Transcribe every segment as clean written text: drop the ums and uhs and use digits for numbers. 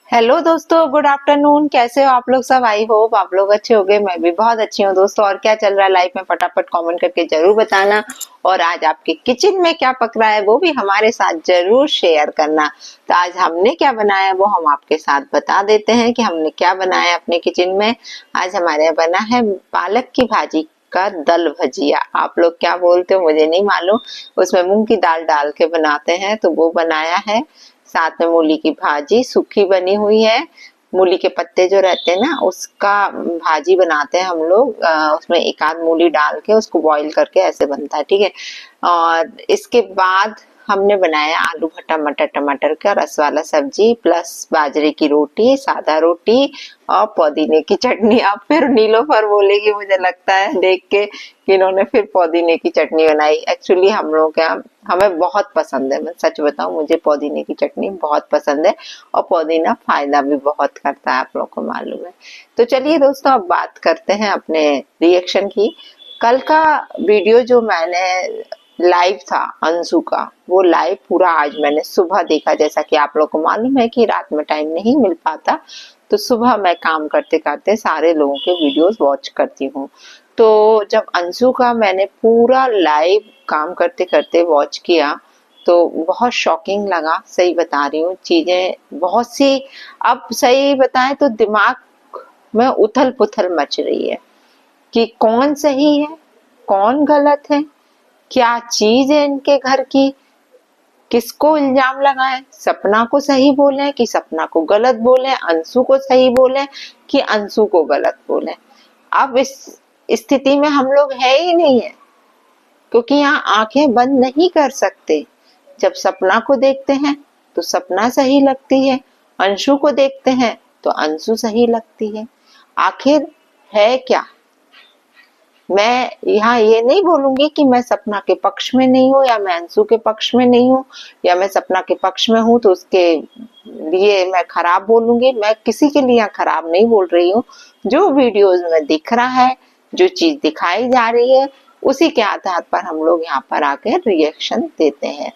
Hello दोस्तों, good afternoon. कैसे हो आप लोग सब? आई होप आप लोग अच्छे होंगे। मैं भी बहुत अच्छी हूँ दोस्तों। और क्या चल रहा है लाइफ में, फटाफट कमेंट करके जरूर बताना। और आज आपके किचन में क्या पक रहा है वो भी हमारे साथ जरूर शेयर करना। तो आज हमने क्या बनाया है वो हम आपके साथ बता देते हैं कि हमने क्या बनाया अपने किचन में। आज हमारे यहाँ बना है पालक की भाजी का दल भजिया। आप लोग क्या बोलते हो मुझे नहीं मालूम। उसमें मूंग की दाल डाल के बनाते हैं तो वो बनाया है। साथ में मूली की भाजी सूखी बनी हुई है। मूली के पत्ते जो रहते हैं ना उसका भाजी बनाते हैं हम लोग। उसमें एक आध मूली डाल के उसको बॉईल करके ऐसे बनता है, ठीक है। और इसके बाद हमने बनाया आलू भट्टा मटर टमाटर का रस वाला सब्जी प्लस बाजरे की रोटी, सादा रोटी और पुदीने की चटनी। अब फिर नीलोफर बोलेगी मुझे लगता है देख के कि इन्होंने फिर पुदीने की चटनी बनाई। एक्चुअली हम लोग क्या, हमें बहुत पसंद है। मैं सच बताऊं, मुझे पुदीने की चटनी बहुत पसंद है। और पुदीना फायदा भी बहुत करता है, आप लोग को मालूम है। तो चलिए दोस्तों, अब बात करते हैं अपने रिएक्शन की। कल का वीडियो जो मैंने लाइव था अंशु का, वो लाइव पूरा आज मैंने सुबह देखा। जैसा कि आप लोग को मालूम है कि रात में टाइम नहीं मिल पाता, तो सुबह मैं काम करते करते सारे लोगों के वीडियोस वॉच करती हूँ। तो जब अंशु का मैंने पूरा लाइव काम करते करते वॉच किया तो बहुत शॉकिंग लगा। सही बता रही हूँ, चीजें बहुत सी अब सही बताएं तो दिमाग में उथल पुथल मच रही है कि कौन सही है कौन गलत है, क्या चीज है इनके घर की, किसको इल्जाम लगाएं। सपना को सही बोले कि सपना को गलत बोले, अंशु को सही बोले कि अंशु को गलत बोले। अब इस स्थिति में हम लोग है ही नहीं है, क्योंकि यहाँ आंखें बंद नहीं कर सकते। जब सपना को देखते हैं तो सपना सही लगती है, अंशु को देखते हैं तो अंशु सही लगती है। आखिर है क्या? मैं यहाँ ये नहीं बोलूंगी कि मैं सपना के पक्ष में नहीं हूँ या मैं अंशु के पक्ष में नहीं हूँ, या मैं सपना के पक्ष में हूँ तो उसके लिए मैं खराब बोलूंगी। मैं किसी के लिए खराब नहीं बोल रही हूँ। जो वीडियोस में दिख रहा है, जो चीज दिखाई जा रही है, उसी के आधार पर हम लोग यहाँ पर आकर रिएक्शन देते हैं।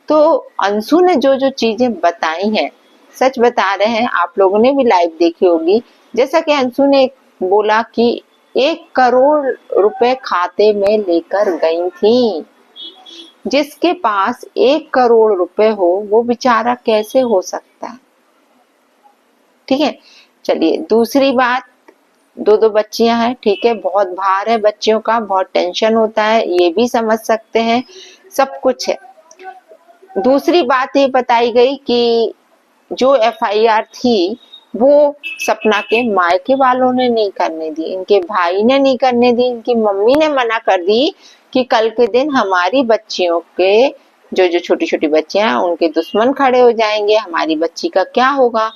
तो अंशु ने जो जो चीजें बताई हैं, सच बता रहे हैं। आप लोगों ने भी लाइव देखी होगी। जैसा कि अंशु ने बोला कि 1 करोड़ रुपए खाते में लेकर गई थी। जिसके पास 1 करोड़ रुपए हो वो बेचारा कैसे हो सकता है? ठीक है। चलिए दूसरी बात, दो दो बच्चियां हैं, ठीक है, बहुत भार है बच्चियों का, बहुत टेंशन होता है, ये भी समझ सकते हैं, सब कुछ है। दूसरी बात ये बताई गई कि जो एफआईआर थी वो सपना के मायके वालों ने नहीं करने दी, इनके भाई ने नहीं करने दी, इनकी मम्मी ने मना कर दी कि कल के दिन हमारी बच्चियों के जो जो छोटी छोटी बच्चियां हैं उनके दुश्मन खड़े हो जाएंगे, हमारी बच्ची का क्या होगा।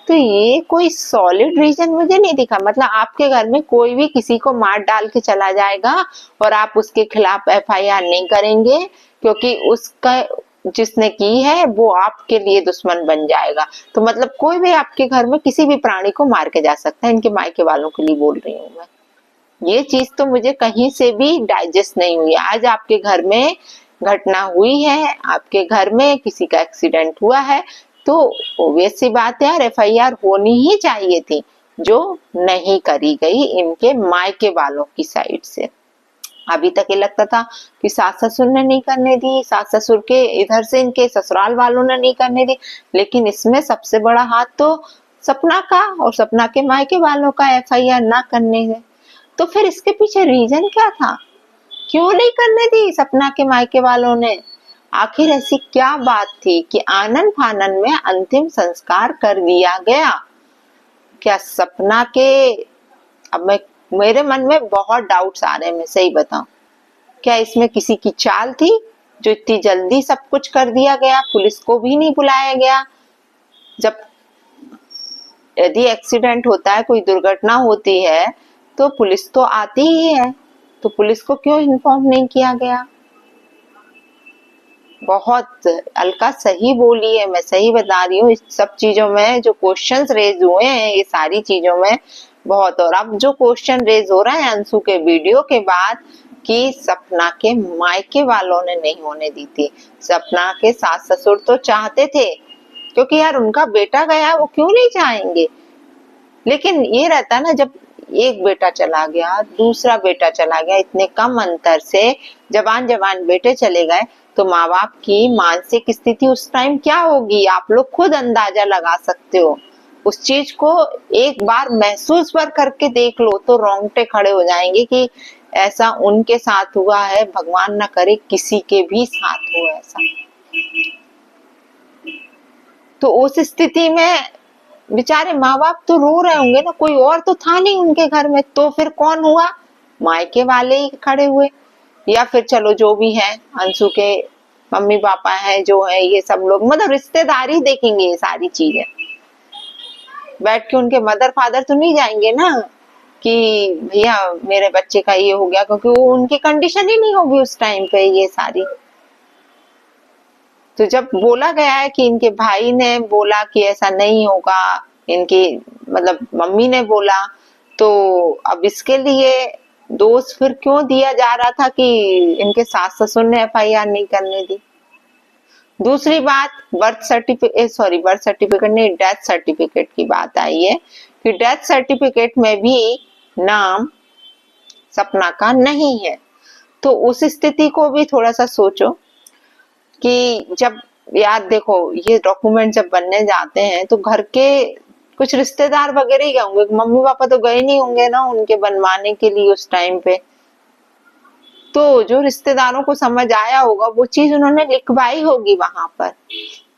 तो ये कोई सॉलिड रीजन मुझे नहीं दिखा। मतलब आपके घर में कोई भी किसी को मार डाल के चला जाएगा और आप उसके खिलाफ एफआईआर नहीं करेंगे क्योंकि उसका जिसने की है वो आपके लिए दुश्मन बन जाएगा। तो मतलब कोई भी आपके घर में किसी भी प्राणी को मार के जा सकता है। इनके मायके वालों के लिए बोल रही हूँ मैं। ये चीज तो मुझे कहीं से भी डाइजेस्ट नहीं हुई। आज आपके घर में घटना हुई है, आपके घर में किसी का एक्सीडेंट हुआ है, तो ऑब्वियस सी बात है यार, एफआईआर होनी ही चाहिए थी, जो नहीं करी गई इनके मायके वालों की साइड से। अभी तक ये लगता था कि सास ससुर ने नहीं करने दी, सास ससुर के इधर से इनके ससुराल वालों ने नहीं करने दी, लेकिन इसमें सबसे बड़ा हाथ तो सपना का और सपना के मायके वालों का एफआईआर ना करने है। तो फिर इसके पीछे रीजन क्या था? क्यों नहीं करने दी सपना के मायके वालों ने? आखिर ऐसी क्या बात थी कि आनन फानन में अंतिम संस्कार कर दिया गया? क्या सपना के, अब मैं, मेरे मन में बहुत डाउट्स आ रहे हैं, मैं सही बताऊं। क्या इसमें किसी की चाल थी जो इतनी जल्दी सब कुछ कर दिया गया, पुलिस को भी नहीं बुलाया गया? जब यदि एक्सीडेंट होता है, कोई दुर्घटना होती है, तो पुलिस तो आती ही है, तो पुलिस को क्यों इन्फॉर्म नहीं किया गया? बहुत अलका सही बोली है, मैं सही बता रही हूँ। इस सब चीजों में जो क्वेश्चंस रेज हुए हैं, ये सारी चीजों में बहुत। और अब जो क्वेश्चन रेज हो रहा है अंशु के वीडियो के बाद कि सपना के मायके वालों ने नहीं होने दी थी। सपना के सास ससुर तो चाहते थे क्योंकि यार उनका बेटा गया, वो क्यों नहीं चाहेंगे। लेकिन ये रहता है ना, जब एक बेटा चला गया, दूसरा बेटा चला गया, इतने कम अंतर से जवान जवान बेटे चले गए, तो माँ बाप की मानसिक स्थिति उस टाइम क्या होगी, आप लोग खुद अंदाजा लगा सकते हो। उस चीज को एक बार महसूस पर करके देख लो तो रोंगटे खड़े हो जाएंगे कि ऐसा उनके साथ हुआ है, भगवान ना करे किसी के भी साथ हो ऐसा। तो उस स्थिति में बेचारे माँ बाप तो रो रहे होंगे ना, कोई और तो था नहीं उनके घर में, तो फिर कौन हुआ, मायके वाले ही खड़े हुए, या फिर चलो जो भी है अंशु के मम्मी पापा हैं जो है, ये सब लोग मतलब रिश्तेदारी देखेंगे ये सारी चीजें। बैठ के उनके मदर फादर तो नहीं जाएंगे ना कि भैया मेरे बच्चे का ये हो गया, क्योंकि वो उनकी कंडीशन ही नहीं होगी उस टाइम पे ये सारी। तो जब बोला गया है कि इनके भाई ने बोला कि ऐसा नहीं होगा, इनकी मतलब मम्मी ने बोला, तो अब इसके लिए दोष फिर क्यों दिया जा रहा था कि इनके सास ससुर ने एफआईआर नहीं करने दी। दूसरी बात, बर्थ सर्टिफिकेट नहीं, डेथ सर्टिफिकेट की बात आई है कि डेथ सर्टिफिकेट में भी नाम सपना का नहीं है। तो उस स्थिति को भी थोड़ा सा सोचो कि जब यार देखो ये डॉक्यूमेंट जब बनने जाते हैं तो घर के कुछ रिश्तेदार वगैरह ही गए होंगे, मम्मी पापा तो गए नहीं होंगे ना उनके बनवाने के लिए उस टाइम पे। तो जो रिश्तेदारों को समझ आया होगा वो चीज उन्होंने लिखवाई होगी वहां पर।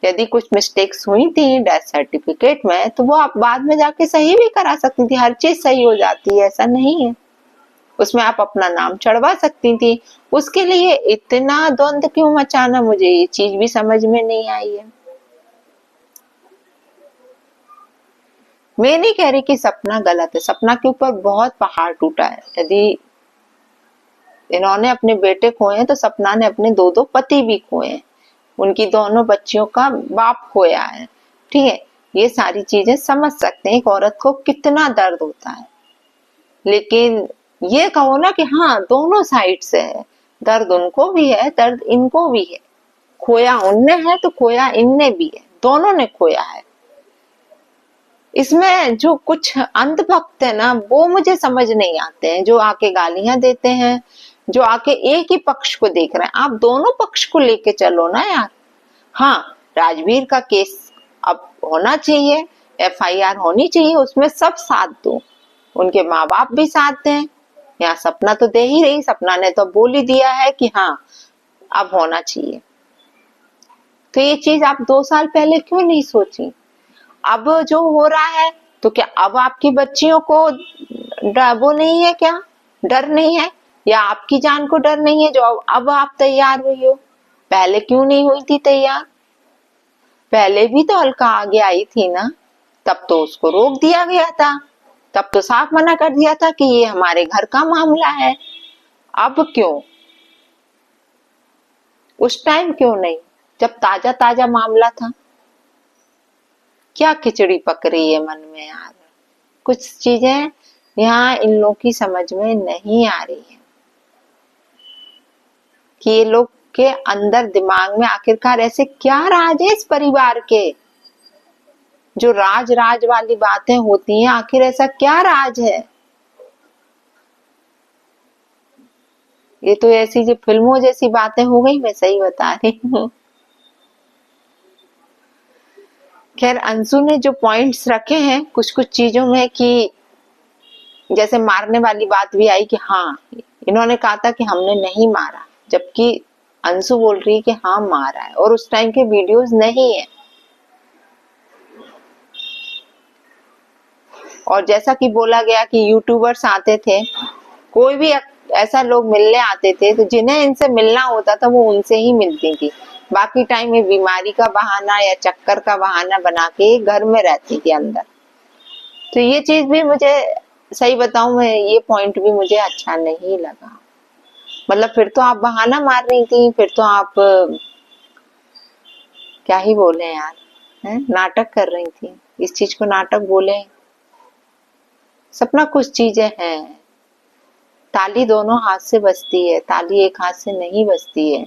यदि कुछ मिस्टेक्स हुई थी डेथ सर्टिफिकेट में तो वो आप बाद में जाके सही भी करा सकती थी, हर चीज सही हो जाती है ऐसा नहीं है, उसमें आप अपना नाम चढ़वा सकती थी। उसके लिए इतना द्वंद क्यों मचाना, मुझे ये चीज भी समझ में नहीं आई है। मैं नहीं कह रही कि सपना गलत है, सपना के ऊपर बहुत पहाड़ टूटा है। यदि इन्होंने अपने बेटे खोए हैं तो सपना ने अपने दो दो पति भी खोए हैं, उनकी दोनों बच्चियों का बाप खोया है, ठीक है। ये सारी चीजें समझ सकते हैं एक औरत को कितना दर्द होता है, लेकिन ये कहो ना कि हाँ दोनों साइड से है, दर्द उनको भी है दर्द इनको भी है, खोया उनने है तो खोया इनने भी है, दोनों ने खोया है। इसमें जो कुछ अंधभक्त है ना वो मुझे समझ नहीं आते हैं, जो आके गालियां देते हैं, जो आके एक ही पक्ष को देख रहे हैं। आप दोनों पक्ष को लेके चलो ना यार। हाँ, राजवीर का केस अब होना चाहिए, एफआईआर होनी चाहिए, उसमें सब साथ दो, उनके माँ बाप भी साथ दें। यहाँ सपना तो दे ही रही, सपना ने तो बोल ही दिया है कि हाँ अब होना चाहिए। तो ये चीज आप 2 साल पहले क्यों नहीं सोची। अब जो हो रहा है तो क्या अब आपकी बच्चियों को वो नहीं है, क्या डर नहीं है, या आपकी जान को डर नहीं है जो अब आप तैयार हुई हो। पहले क्यों नहीं हुई थी तैयार, पहले भी तो अलका आगे आई थी ना, तब तो उसको रोक दिया गया था, तब तो साफ मना कर दिया था कि ये हमारे घर का मामला है। अब क्यों, उस टाइम क्यों नहीं जब ताजा ताजा मामला था। क्या खिचड़ी पक रही है मन में यार, कुछ चीजें यहाँ इन लोगों की समझ में नहीं आ रही है कि ये लोग के अंदर दिमाग में आखिरकार ऐसे क्या राज है इस परिवार के, जो राज राज वाली बातें होती हैं, आखिर ऐसा क्या राज है। ये तो ऐसी जो फिल्मों जैसी बातें हो गई, मैं सही बता रही हूँ। खैर अंशु ने जो पॉइंट्स रखे हैं कुछ कुछ चीजों में, कि जैसे मारने वाली बात भी आई कि हाँ इन्होंने कहा था कि हमने नहीं मारा, जबकि अंशु बोल रही है कि हाँ मारा है, और उस टाइम के वीडियोस नहीं है। और जैसा कि बोला गया कि यूट्यूबर्स आते थे, कोई भी ऐसा लोग मिलने आते थे तो जिन्हें इनसे मिलना होता था वो उनसे ही मिलती थी, बाकी टाइम में बीमारी का बहाना या चक्कर का बहाना बना के घर में रहती थी अंदर। तो ये चीज भी मुझे, सही बताऊं मैं, ये पॉइंट भी मुझे अच्छा नहीं लगा। मतलब फिर तो आप बहाना मार रही थी, फिर तो आप क्या ही बोले यार, है नाटक कर रही थी, इस चीज को नाटक बोले। सपना कुछ चीजें हैं, ताली दोनों हाथ से बजती है, ताली एक हाथ से नहीं बजती है।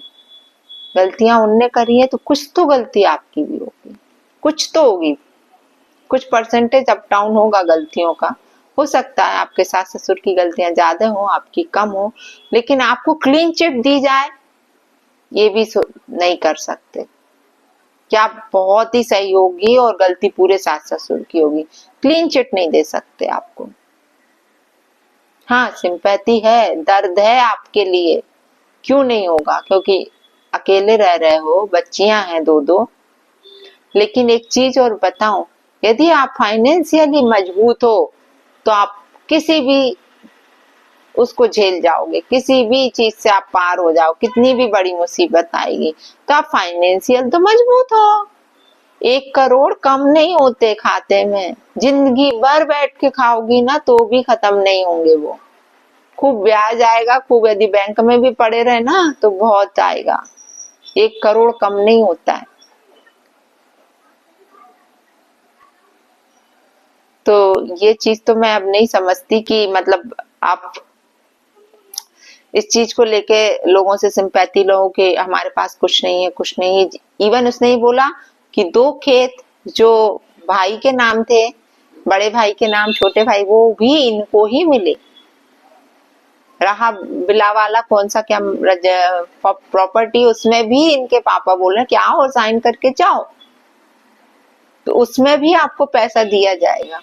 गलतियां उनने करी है तो कुछ तो गलती आपकी भी होगी। कुछ तो होगी, कुछ परसेंटेज अप डाउन होगा गलतियों का। हो सकता है आपके सास ससुर की गलतियां ज्यादा हो, आपकी कम हो, लेकिन आपको क्लीन चिट दी जाए ये भी नहीं कर सकते। क्या बहुत ही सही होगी और गलती पूरे सास ससुर की होगी, क्लीन चिट नहीं दे सकते आपको। हाँ, सिंपैथी है, दर्द है आपके लिए, क्यों नहीं होगा, क्योंकि अकेले रह रहे हो, बच्चियां हैं दो दो। लेकिन एक चीज और बताऊं, यदि आप फाइनेंशियली मजबूत हो तो आप किसी भी उसको झेल जाओगे, किसी भी चीज से आप पार हो जाओ, कितनी भी बड़ी मुसीबत आएगी तो आप फाइनेंशियल तो मजबूत हो। 1 करोड़ कम नहीं होते खाते में, जिंदगी भर बैठ के खाओगी ना तो भी खत्म नहीं होंगे वो। खूब ब्याज आएगा, खूब, यदि बैंक में भी पड़े रहे ना तो बहुत आएगा। 1 करोड़ कम नहीं होता है। तो ये चीज तो मैं अब नहीं समझती कि मतलब आप इस चीज को लेके लोगों से सिंपैथी लो कि हमारे पास कुछ नहीं है, कुछ नहीं है। इवन उसने ही बोला कि 2 खेत जो भाई के नाम थे, बड़े भाई के नाम, छोटे भाई, वो भी इनको ही मिले। रहा बिलावाला कौन सा क्या प्रॉपर्टी, उसमें भी इनके पापा बोल रहे कि आओ साइन करके जाओ, तो उसमें भी आपको पैसा दिया जाएगा।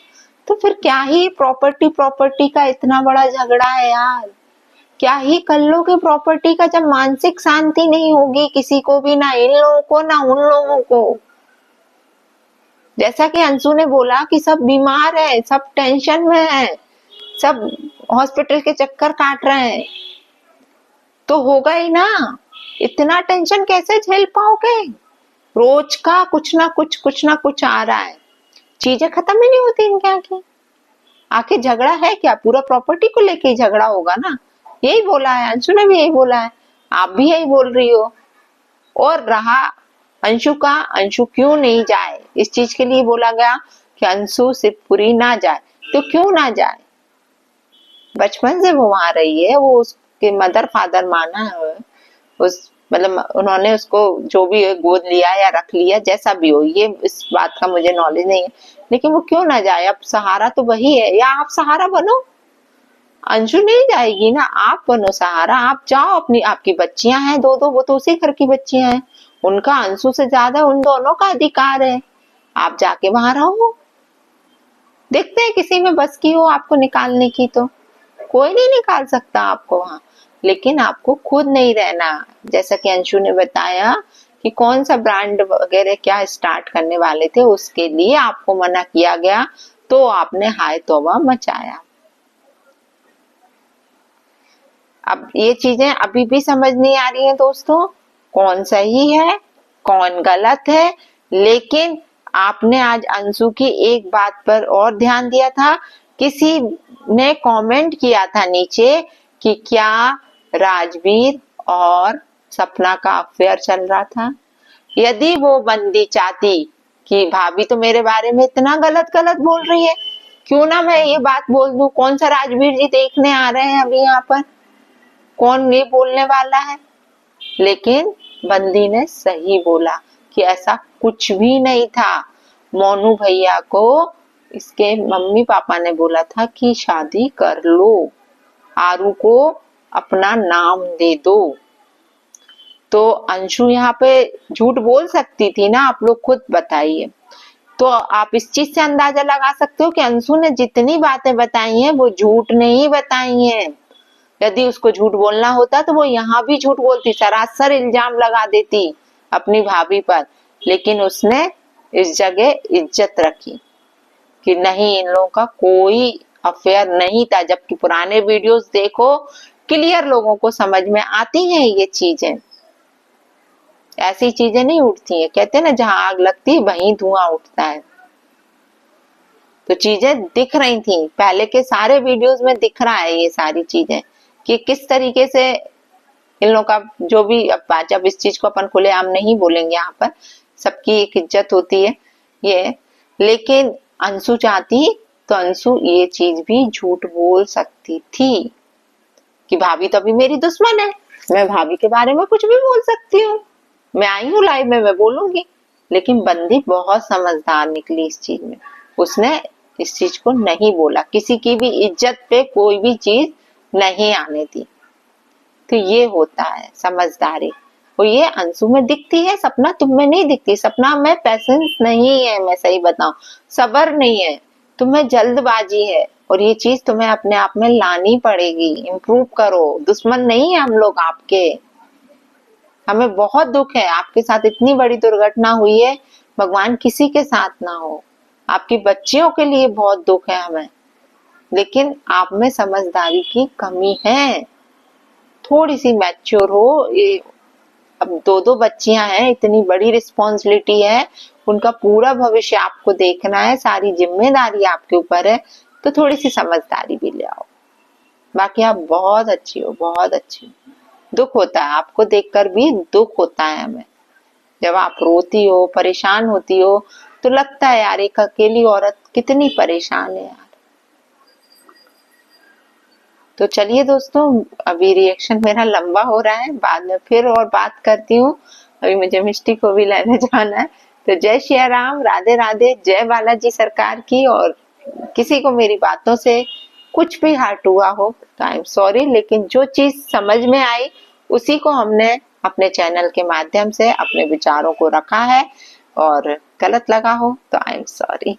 तो फिर क्या ही प्रॉपर्टी प्रॉपर्टी का इतना बड़ा झगड़ा है यार, क्या ही कर लोगे प्रॉपर्टी का जब मानसिक शांति नहीं होगी किसी को भी, ना इन लोगों को ना उन लोगों को। जैसा कि अंशु ने बोला कि सब बीमार है, सब टेंशन में है, सब हॉस्पिटल के चक्कर काट रहे हैं, तो होगा ही ना। इतना टेंशन कैसे झेल पाओगे, रोज का कुछ ना कुछ आ रहा है, चीजें खत्म ही नहीं होती इनके आगे। आखिर झगड़ा है क्या, पूरा प्रॉपर्टी को लेके ही झगड़ा होगा ना। यही बोला है, अंशु ने भी यही बोला है, आप भी यही बोल रही हो। और रहा अंशु का, अंशु क्यों नहीं जाए, इस चीज के लिए बोला गया कि अंशु शिवपुरी ना जाए, तो क्यों ना जाए, बचपन से वो वहां रही है, वो उसके मदर फादर माना है, उस मतलब उन्होंने उसको जो भी गोद लिया या रख लिया, जैसा भी हो, ये इस बात का मुझे नॉलेज नहीं है, लेकिन वो क्यों ना जाए, अब सहारा तो वही है, या आप सहारा बनो। अंशु नहीं जाएगी ना, आप बनो सहारा, आप जाओ, अपनी, आपकी बच्चियां हैं दो दो, वो तो उसी घर की बच्चियां हैं, उनका अंशु से ज्यादा उन दोनों का अधिकार है, आप जाके वहां रहो। देखते हैं किसी में बस की हो आपको निकालने की, तो कोई नहीं निकाल सकता आपको वहां, लेकिन आपको खुद नहीं रहना। जैसा कि अंशु ने बताया कि कौन सा ब्रांड वगैरह क्या स्टार्ट करने वाले थे, उसके लिए आपको मना किया गया, तो आपने हाय तौबा मचाया। अब ये चीजें अभी भी समझ नहीं आ रही हैं दोस्तों, कौन सही है कौन गलत है, लेकिन आपने आज अंशु की एक बात पर और ध्यान दिया था, किसी ने कमेंट किया था नीचे कि क्या राजवीर और सपना का अफेयर चल रहा था। यदि वो बंदी चाहती कि भाभी तो मेरे बारे में इतना गलत गलत बोल रही है, क्यों ना मैं ये बात बोल दूं, कौन सा राजवीर जी देखने आ रहे हैं अभी यहाँ पर, कौन ये बोलने वाला है। लेकिन बंदी ने सही बोला कि ऐसा कुछ भी नहीं था, मोनू भैया को इसके मम्मी पापा ने बोला था कि शादी कर लो, आरू को अपना नाम दे दो। तो अंशु यहाँ पे झूठ बोल सकती थी ना, आप लोग खुद बताइए। तो आप इस चीज से अंदाजा लगा सकते हो कि अंशु ने जितनी बातें बताई हैं वो झूठ नहीं बताई हैं। यदि उसको झूठ बोलना होता तो वो यहाँ भी झूठ बोलती, सरासर इल्जाम लगा देती अपनी भाभी पर, लेकिन उसने इस जगह इज्जत रखी कि नहीं, इन लोगों का कोई अफेयर नहीं था। जबकि पुराने वीडियोस देखो, क्लियर लोगों को समझ में आती हैं ये चीजें, ऐसी चीजें नहीं उठती हैं। कहते हैं ना, जहां आग लगती है वहीं धुआं उठता है। तो चीजें दिख रही थी, पहले के सारे वीडियोस में दिख रहा है ये सारी चीजें कि किस तरीके से इन लोगों का जो भी, अब इस चीज को अपन खुलेआम नहीं बोलेंगे, यहाँ पर सबकी एक इज्जत होती है ये, लेकिन अंशु चाहती तो अंशु ये चीज भी झूठ बोल सकती थी कि भाभी तो अभी मेरी दुश्मन है, मैं भाभी के बारे में कुछ भी बोल सकती हूँ, मैं आई हूँ लाइव में, मैं बोलूंगी। लेकिन बंदी बहुत समझदार निकली इस चीज में, उसने इस चीज को नहीं बोला, किसी की भी इज्जत पे कोई भी चीज नहीं आने दी। तो ये होता है समझदारी, और ये अंशु में दिखती है, सपना तुम में नहीं दिखती। सपना में पैसेंस नहीं है, मैं सही बताऊं, सब्र नहीं है, तुम्हें जल्दबाजी है, और ये चीज तुम्हें अपने आप में लानी पड़ेगी। इम्प्रूव करो, दुश्मन नहीं है हम लोग आपके। हमें बहुत दुख है, आपके साथ इतनी बड़ी दुर्घटना हुई है, भगवान किसी के साथ ना हो। आपकी बच्चियों के लिए बहुत दुख है हमें, लेकिन आप में समझदारी की कमी है। थोड़ी सी मैच्योर हो। ये अब दो बच्चियां हैं, इतनी बड़ी रिस्पॉन्सिबिलिटी है, उनका पूरा भविष्य आपको देखना है, सारी जिम्मेदारी आपके ऊपर है, तो थोड़ी सी समझदारी भी ले आओ। बाकी आप बहुत अच्छी हो, बहुत अच्छी हो। दुख होता है, आपको देखकर भी दुख होता है हमें। जब आप रोती हो, परेशान होती हो, तो लगता है यार एक अकेली औरत कितनी परेशान है यार। तो चलिए दोस्तों, अभी रिएक्शन मेरा लंबा हो रहा है, बाद में फिर और बात करती हूँ। अभी मुझे मिष्टी को भी लेने जाना है। तो जय श्री राम, राधे राधे, जय बालाजी सरकार की। और किसी को मेरी बातों से कुछ भी हर्ट हुआ हो तो आई एम सॉरी, लेकिन जो चीज समझ में आई उसी को हमने अपने चैनल के माध्यम से अपने विचारों को रखा है, और गलत लगा हो तो आई एम सॉरी।